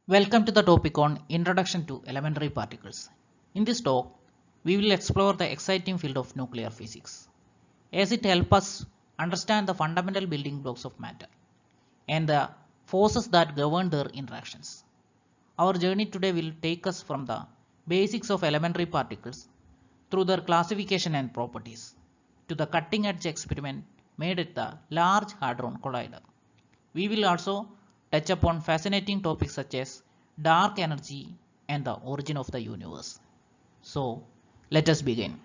Welcome to the topic on Introduction to Elementary Particles. In this talk, we will explore the exciting field of nuclear physics, as it helps us understand the fundamental building blocks of matter and the forces that govern their interactions. Our journey today will take us from the basics of elementary particles through their classification and properties to the cutting edge experiment made at the Large Hadron Collider. We will also touch upon fascinating topics such as dark energy and the origin of the universe. So, let us begin.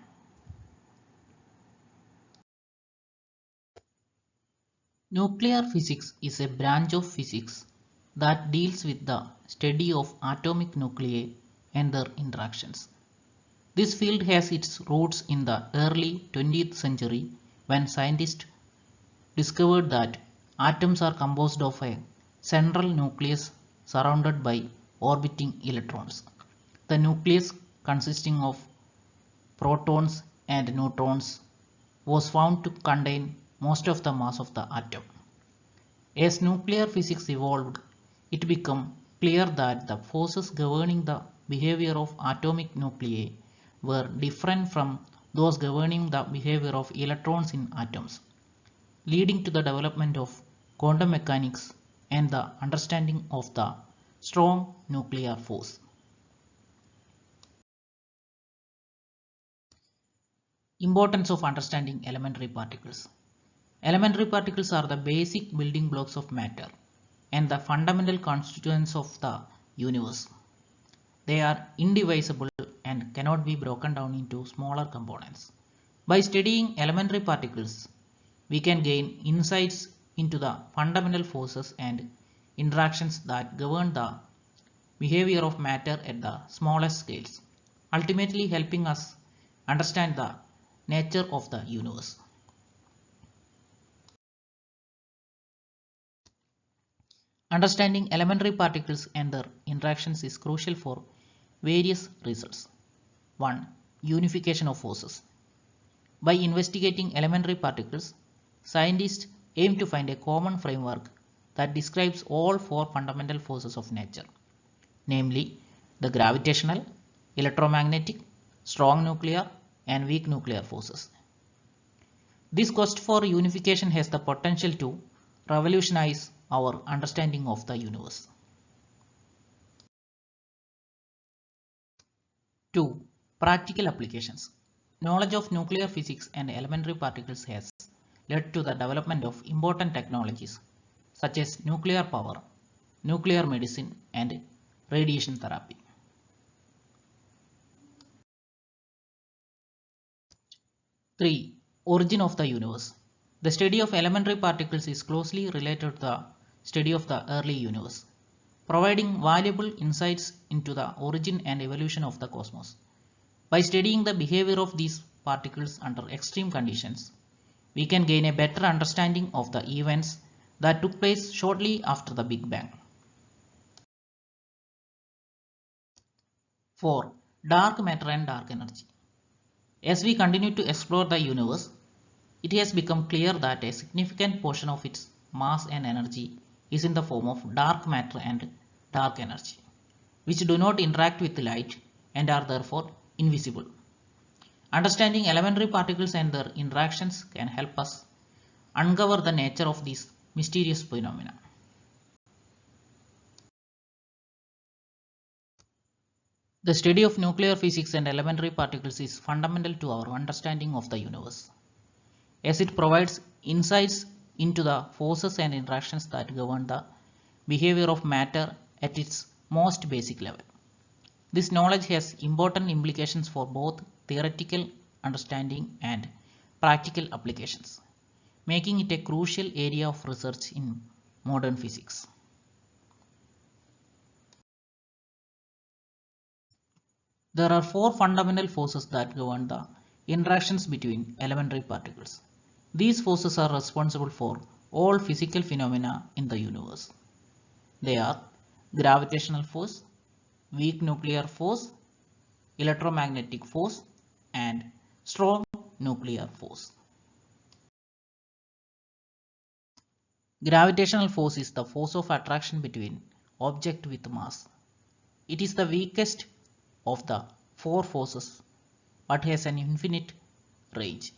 Nuclear physics is a branch of physics that deals with the study of atomic nuclei and their interactions. This field has its roots in the early 20th century when scientists discovered that atoms are composed of a central nucleus surrounded by orbiting electrons. The nucleus, consisting of protons and neutrons, was found to contain most of the mass of the atom. As nuclear physics evolved, it became clear that the forces governing the behavior of atomic nuclei were different from those governing the behavior of electrons in atoms, leading to the development of quantum mechanics and the understanding of the strong nuclear force. Importance of understanding elementary particles. Elementary particles are the basic building blocks of matter and the fundamental constituents of the universe. They are indivisible and cannot be broken down into smaller components. By studying elementary particles, we can gain insights into the fundamental forces and interactions that govern the behavior of matter at the smallest scales, ultimately helping us understand the nature of the universe. Understanding elementary particles and their interactions is crucial for various reasons. 1. Unification of forces. By investigating elementary particles, scientists aim to find a common framework that describes all four fundamental forces of nature, namely the gravitational, electromagnetic, strong nuclear, and weak nuclear forces. This quest for unification has the potential to revolutionize our understanding of the universe. 2. Practical applications. Knowledge of nuclear physics and elementary particles has led to the development of important technologies such as nuclear power, nuclear medicine, and radiation therapy. 3. Origin of the universe. The study of elementary particles is closely related to the study of the early universe, providing valuable insights into the origin and evolution of the cosmos. By studying the behavior of these particles under extreme conditions, we can gain a better understanding of the events that took place shortly after the Big Bang. 4. Dark matter and dark energy. As we continue to explore the universe, it has become clear that a significant portion of its mass and energy is in the form of dark matter and dark energy, which do not interact with light and are therefore invisible. Understanding elementary particles and their interactions can help us uncover the nature of these mysterious phenomena. The study of nuclear physics and elementary particles is fundamental to our understanding of the universe, as it provides insights into the forces and interactions that govern the behavior of matter at its most basic level. This knowledge has important implications for both theoretical understanding and practical applications, making it a crucial area of research in modern physics. There are four fundamental forces that govern the interactions between elementary particles. These forces are responsible for all physical phenomena in the universe. They are gravitational force, weak nuclear force, electromagnetic force, and strong nuclear force. Gravitational force is the force of attraction between object with mass. It is the weakest of the four forces but has an infinite range.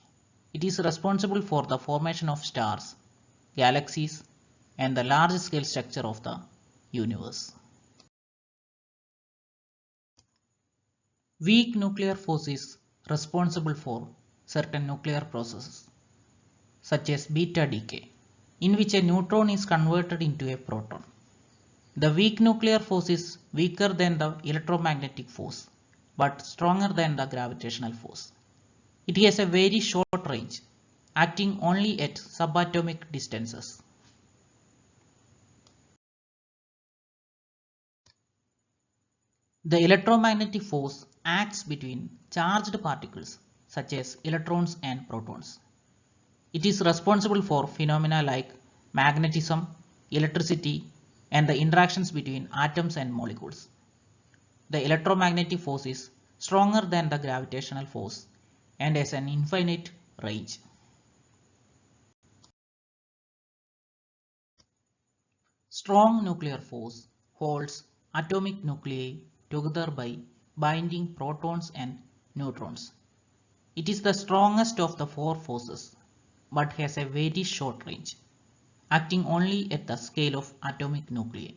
It is responsible for the formation of stars, galaxies, and the large scale structure of the universe. Weak nuclear force is responsible for certain nuclear processes, such as beta decay, in which a neutron is converted into a proton. The weak nuclear force is weaker than the electromagnetic force, but stronger than the gravitational force. It has a very short range, acting only at subatomic distances. The electromagnetic force acts between charged particles such as electrons and protons. It is responsible for phenomena like magnetism, electricity, and the interactions between atoms and molecules. The electromagnetic force is stronger than the gravitational force and has an infinite range. Strong nuclear force holds atomic nuclei together by binding protons and neutrons. It is the strongest of the four forces but has a very short range, acting only at the scale of atomic nuclei.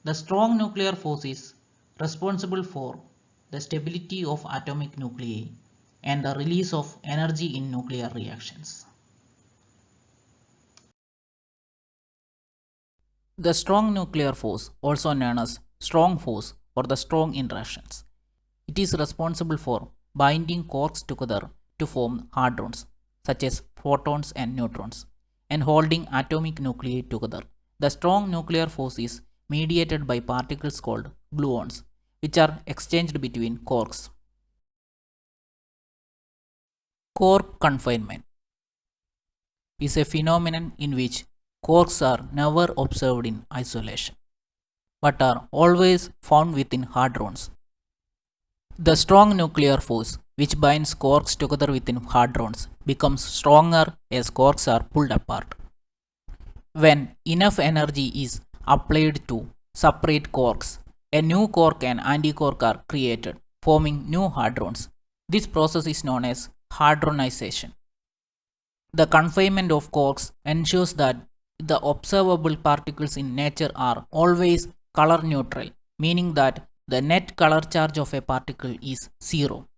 The strong nuclear force is responsible for the stability of atomic nuclei and the release of energy in nuclear reactions. The strong nuclear force, also known as strong force or the strong interactions, it is responsible for binding quarks together to form hadrons, such as protons and neutrons, and holding atomic nuclei together. The strong nuclear force is mediated by particles called gluons, which are exchanged between quarks. Quark confinement is a phenomenon in which quarks are never observed in isolation, but are always found within hadrons. The strong nuclear force, which binds quarks together within hadrons, becomes stronger as quarks are pulled apart. When enough energy is applied to separate quarks, a new quark and antiquark are created, forming new hadrons. This process is known as hadronization. The confinement of quarks ensures that the observable particles in nature are always color neutral, meaning that the net color charge of a particle is zero.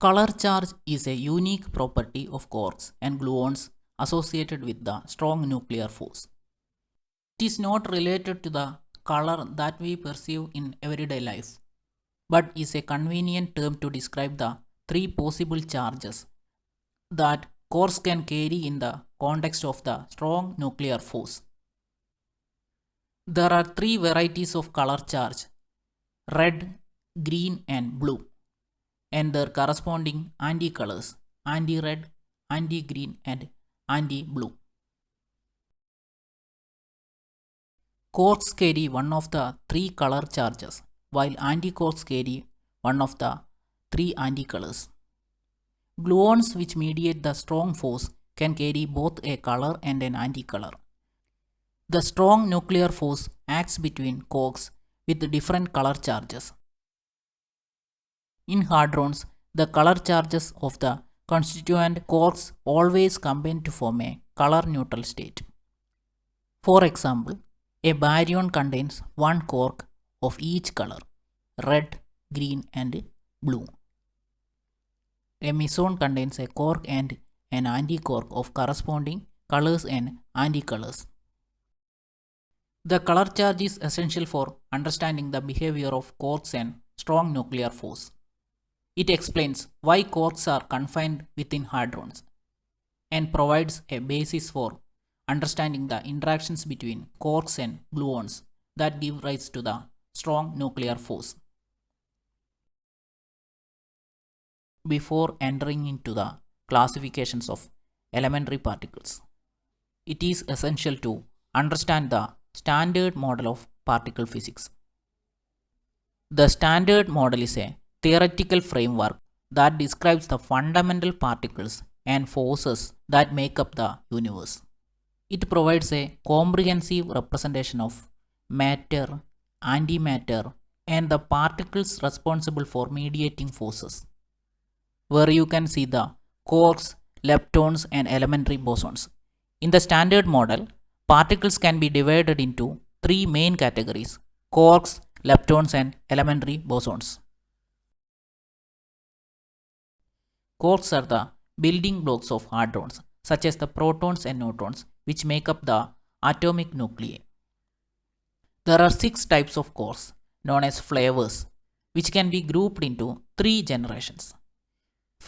Color charge is a unique property of quarks and gluons associated with the strong nuclear force. It is not related to the color that we perceive in everyday life, but is a convenient term to describe the three possible charges that quarks can carry in the context of the strong nuclear force. There are three varieties of color charge: red, green, and blue, and their corresponding anti-colors: anti-red, anti-green, and anti-blue. Quarks carry one of the three color charges, while antiquarks carry one of the three anticolors. Gluons, which mediate the strong force, can carry both a color and an anticolor. The strong nuclear force acts between quarks with different color charges. In hadrons, the color charges of the constituent quarks always combine to form a color neutral state. For example, a baryon contains one quark of each color: red, green, and blue. A meson contains a quark and an antiquark of corresponding colors and anticolors. The color charge is essential for understanding the behavior of quarks and strong nuclear force. It explains why quarks are confined within hadrons and provides a basis for understanding the interactions between quarks and gluons that give rise to the strong nuclear force. Before entering into the classifications of elementary particles, it is essential to understand the standard model of particle physics. The standard model is a theoretical framework that describes the fundamental particles and forces that make up the universe. It provides a comprehensive representation of matter, antimatter, and the particles responsible for mediating forces, where you can see the quarks, leptons, and elementary bosons. In the standard model, particles can be divided into three main categories: quarks, leptons, and elementary bosons. Quarks are the building blocks of hadrons, such as the protons and neutrons, which make up the atomic nuclei. There are six types of quarks, known as flavors, which can be grouped into three generations.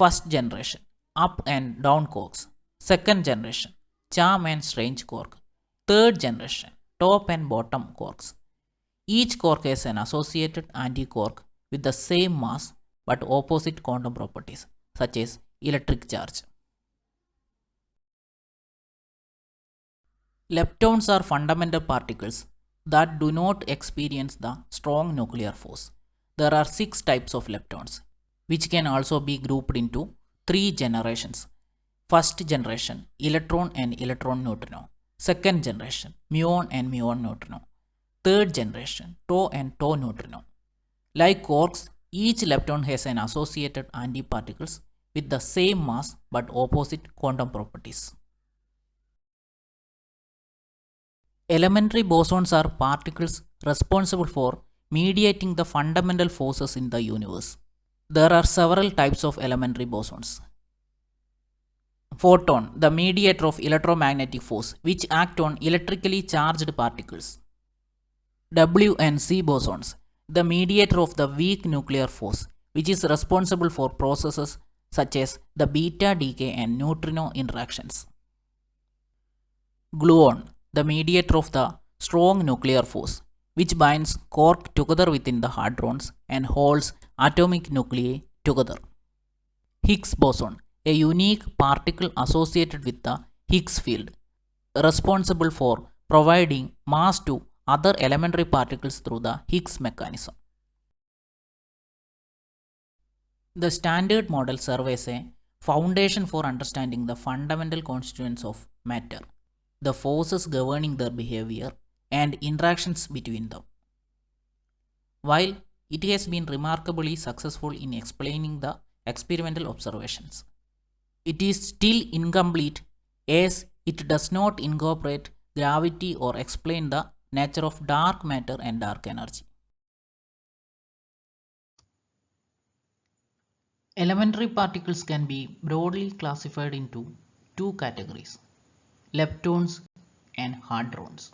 First generation, up and down quarks. Second generation, charm and strange quark. Third generation, top and bottom quarks. Each quark has an associated antiquark with the same mass but opposite quantum properties, such as electric charge. Leptons are fundamental particles that do not experience the strong nuclear force. There are six types of leptons, which can also be grouped into three generations. First generation, electron and electron neutrino. Second generation, muon and muon neutrino. Third generation, tau and tau neutrino. Like quarks, each lepton has an associated antiparticles with the same mass but opposite quantum properties. Elementary bosons are particles responsible for mediating the fundamental forces in the universe. There are several types of elementary bosons. Photon, the mediator of electromagnetic force, which act on electrically charged particles. W and C bosons, the mediator of the weak nuclear force, which is responsible for processes such as the beta decay and neutrino interactions. Gluon, the mediator of the strong nuclear force, which binds quark together within the hadrons and holds atomic nuclei together. Higgs boson, a unique particle associated with the Higgs field, responsible for providing mass to other elementary particles through the Higgs mechanism. The Standard Model serves as a foundation for understanding the fundamental constituents of matter, the forces governing their behavior, and interactions between them. While it has been remarkably successful in explaining the experimental observations, it is still incomplete as it does not incorporate gravity or explain the nature of dark matter and dark energy. Elementary particles can be broadly classified into two categories: leptons and hadrons.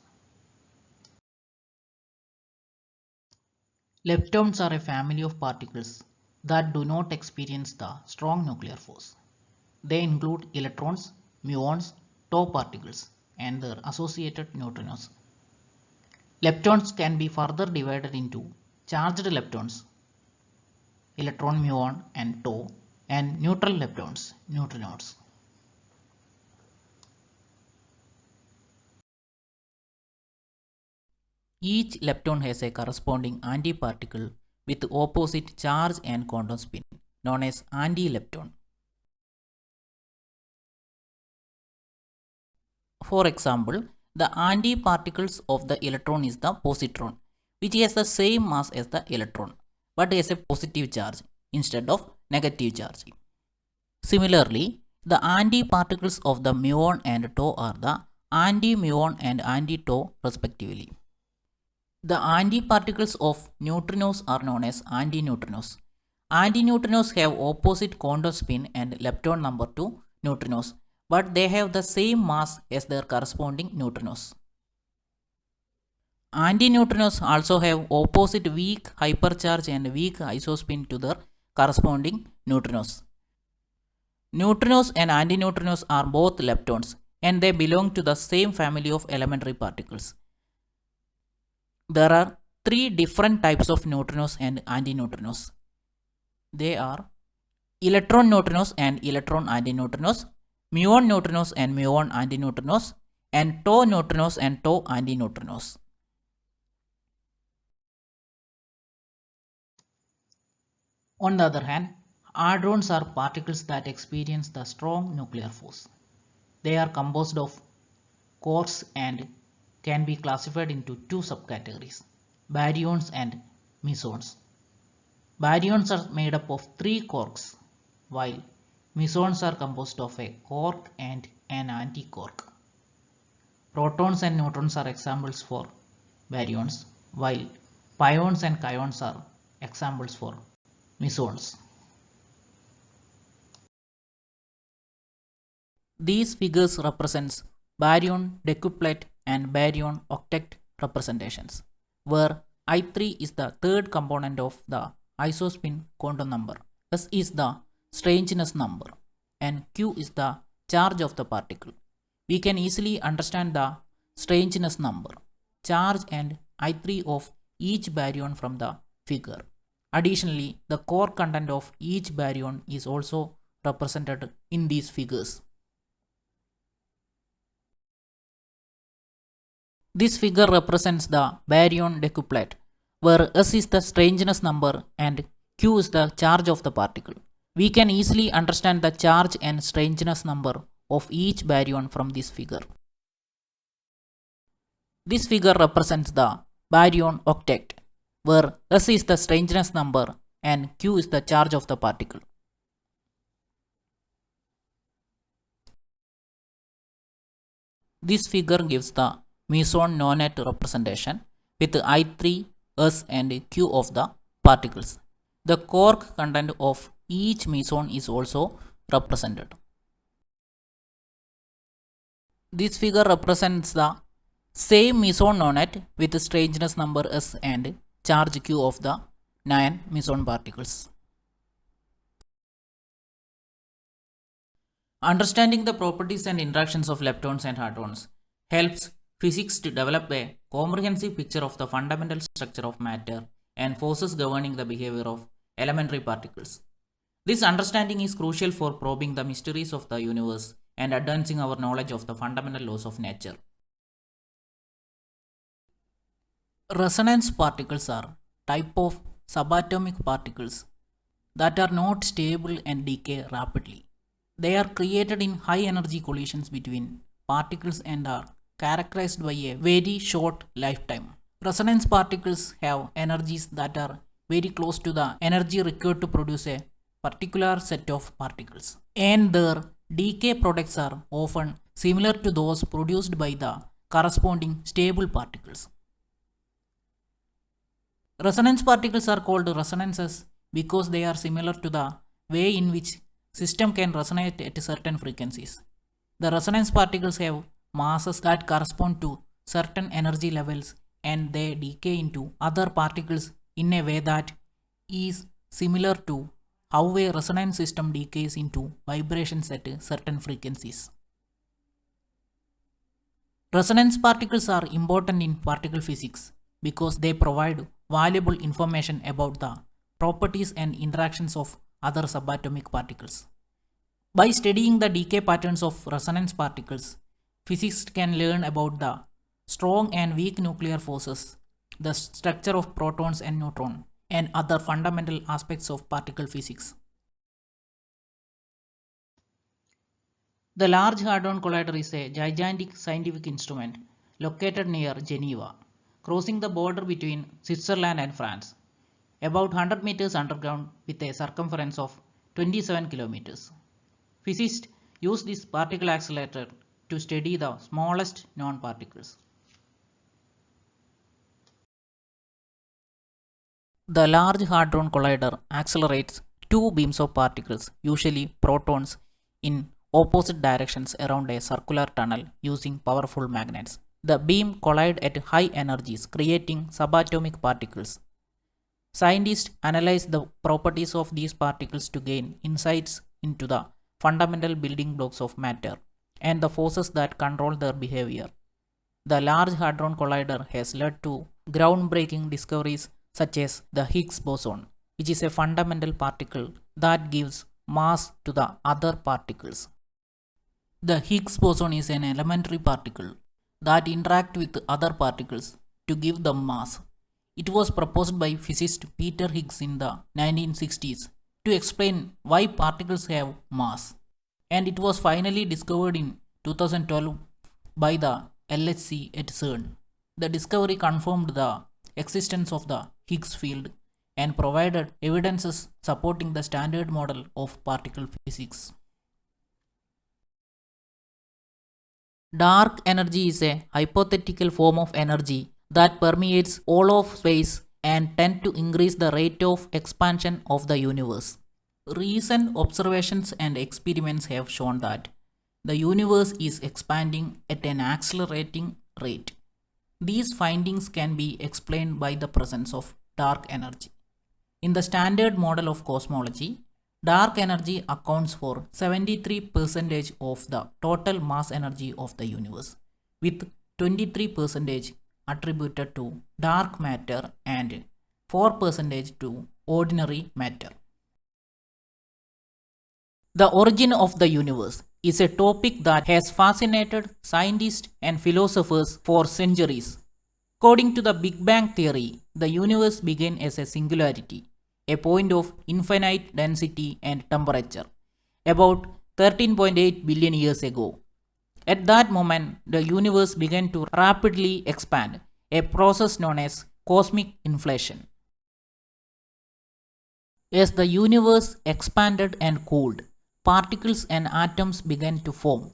Leptons are a family of particles that do not experience the strong nuclear force. They include electrons, muons, tau particles, and their associated neutrinos. Leptons can be further divided into charged leptons, electron, muon, and tau, and neutral leptons, neutrinos. Each lepton has a corresponding antiparticle with opposite charge and quantum spin, known as antilepton. For example, the antiparticles of the electron is the positron, which has the same mass as the electron, but has a positive charge instead of negative charge. Similarly, the antiparticles of the muon and tau are the anti-muon and anti-tau respectively. The antiparticles of neutrinos are known as antineutrinos. Antineutrinos have opposite quantum spin and lepton number to neutrinos, but they have the same mass as their corresponding neutrinos. Antineutrinos also have opposite weak hypercharge and weak isospin to their corresponding neutrinos. Neutrinos and antineutrinos are both leptons and they belong to the same family of elementary particles. There are three different types of neutrinos and antineutrinos. They are electron neutrinos and electron antineutrinos, muon neutrinos and muon antineutrinos, and tau neutrinos and tau antineutrinos. On the other hand, hadrons are particles that experience the strong nuclear force. They are composed of quarks and can be classified into two subcategories, baryons and mesons. Baryons are made up of three quarks, while mesons are composed of a quark and an antiquark. Protons and neutrons are examples for baryons, while pions and kaons are examples for mesons. These figures represents baryon decuplet and baryon octet representations, where I3 is the third component of the isospin quantum number, S is the strangeness number, and Q is the charge of the particle. We can easily understand the strangeness number, charge and I3 of each baryon from the figure. Additionally, the core content of each baryon is also represented in these figures. This figure represents the baryon decuplet, where S is the strangeness number and Q is the charge of the particle. We can easily understand the charge and strangeness number of each baryon from this figure. This figure represents the baryon octet, where S is the strangeness number and Q is the charge of the particle. This figure gives the meson nonet representation with I3, S and Q of the particles. The quark content of each meson is also represented. This figure represents the same meson nonet with strangeness number S and charge Q of the 9 meson particles. Understanding the properties and interactions of leptons and hadrons helps physics to develop a comprehensive picture of the fundamental structure of matter and forces governing the behavior of elementary particles. This understanding is crucial for probing the mysteries of the universe and advancing our knowledge of the fundamental laws of nature. Resonance particles are type of subatomic particles that are not stable and decay rapidly. They are created in high energy collisions between particles and are characterized by a very short lifetime. Resonance particles have energies that are very close to the energy required to produce a particular set of particles, and their decay products are often similar to those produced by the corresponding stable particles. Resonance particles are called resonances because they are similar to the way in which system can resonate at certain frequencies. The resonance particles have masses that correspond to certain energy levels and they decay into other particles in a way that is similar to how a resonance system decays into vibrations at certain frequencies. Resonance particles are important in particle physics because they provide valuable information about the properties and interactions of other subatomic particles. By studying the decay patterns of resonance particles, physicists can learn about the strong and weak nuclear forces, the structure of protons and neutrons, and other fundamental aspects of particle physics. The Large Hadron Collider is a gigantic scientific instrument located near Geneva, crossing the border between Switzerland and France, about 100 meters underground with a circumference of 27 kilometers. Physicists use this particle accelerator to study the smallest known particles. The Large Hadron Collider accelerates two beams of particles, usually protons, in opposite directions around a circular tunnel using powerful magnets. The beam collide at high energies, creating subatomic particles. Scientists analyze the properties of these particles to gain insights into the fundamental building blocks of matter and the forces that control their behavior. The Large Hadron Collider has led to groundbreaking discoveries such as the Higgs boson, which is a fundamental particle that gives mass to the other particles. The Higgs boson is an elementary particle that interact with other particles to give them mass. It was proposed by physicist Peter Higgs in the 1960s to explain why particles have mass, and it was finally discovered in 2012 by the LHC at CERN. The discovery confirmed the existence of the Higgs field and provided evidences supporting the standard model of particle physics. Dark energy is a hypothetical form of energy that permeates all of space and tend to increase the rate of expansion of the universe. Recent observations and experiments have shown that the universe is expanding at an accelerating rate. These findings can be explained by the presence of dark energy. In the standard model of cosmology, dark energy accounts for 73% of the total mass energy of the universe, with 23% attributed to dark matter and 4% to ordinary matter. The origin of the universe is a topic that has fascinated scientists and philosophers for centuries. According to the Big Bang theory, the universe began as a singularity, a point of infinite density and temperature, about 13.8 billion years ago. At that moment, the universe began to rapidly expand, a process known as cosmic inflation. As the universe expanded and cooled, particles and atoms began to form.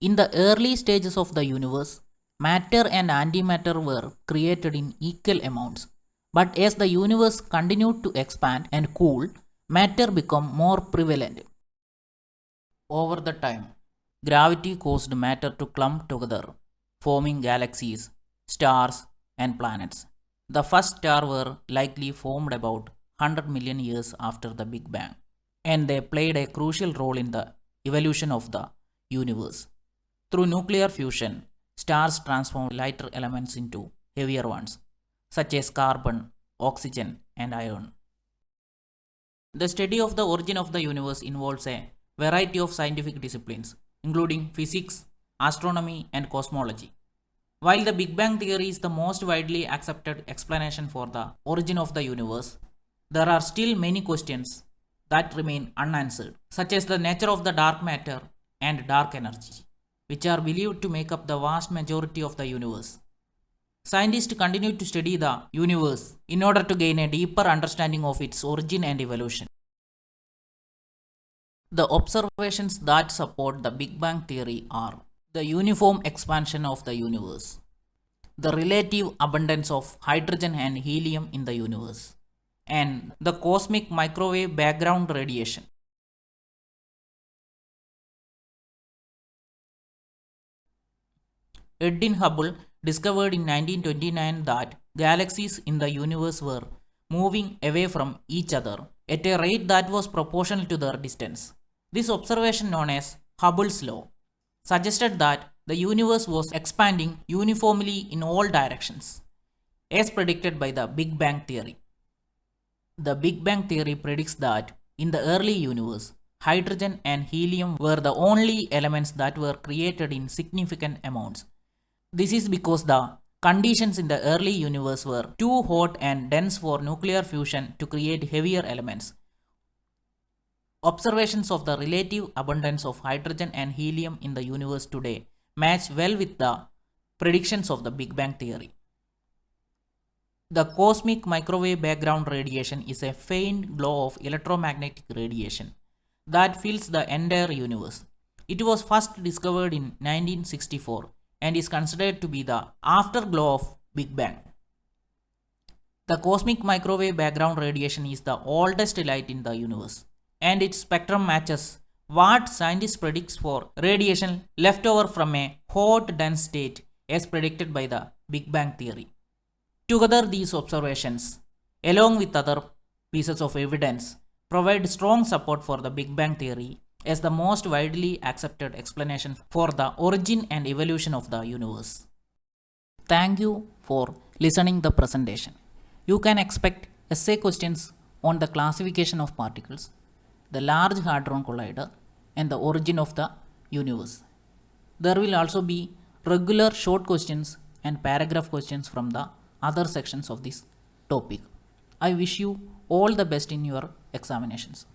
In the early stages of the universe, matter and antimatter were created in equal amounts. But as the universe continued to expand and cool, matter became more prevalent. Over the time, gravity caused matter to clump together, forming galaxies, stars, and planets. The first stars were likely formed about 100 million years after the Big Bang, and they played a crucial role in the evolution of the universe. Through nuclear fusion, stars transform lighter elements into heavier ones, such as carbon, oxygen, and iron. The study of the origin of the universe involves a variety of scientific disciplines, including physics, astronomy, and cosmology. While the Big Bang theory is the most widely accepted explanation for the origin of the universe, there are still many questions that remain unanswered, such as the nature of the dark matter and dark energy, which are believed to make up the vast majority of the universe. Scientists continue to study the universe in order to gain a deeper understanding of its origin and evolution. The observations that support the Big Bang theory are the uniform expansion of the universe, the relative abundance of hydrogen and helium in the universe, and the cosmic microwave background radiation. Edwin Hubble discovered in 1929 that galaxies in the universe were moving away from each other at a rate that was proportional to their distance. This observation, known as Hubble's law, suggested that the universe was expanding uniformly in all directions, as predicted by the Big Bang theory. The Big Bang theory predicts that in the early universe, hydrogen and helium were the only elements that were created in significant amounts. This is because the conditions in the early universe were too hot and dense for nuclear fusion to create heavier elements. Observations of the relative abundance of hydrogen and helium in the universe today match well with the predictions of the Big Bang theory. The cosmic microwave background radiation is a faint glow of electromagnetic radiation that fills the entire universe. It was first discovered in 1964 and is considered to be the afterglow of Big Bang. The cosmic microwave background radiation is the oldest light in the universe, and its spectrum matches what scientists predict for radiation left over from a hot dense state as predicted by the Big Bang theory. Together, these observations, along with other pieces of evidence, provide strong support for the Big Bang theory as the most widely accepted explanation for the origin and evolution of the universe. Thank you for listening the presentation. You can expect essay questions on the classification of particles, the Large Hadron Collider, and the origin of the universe. There will also be regular short questions and paragraph questions from the other sections of this topic. I wish you all the best in your examinations.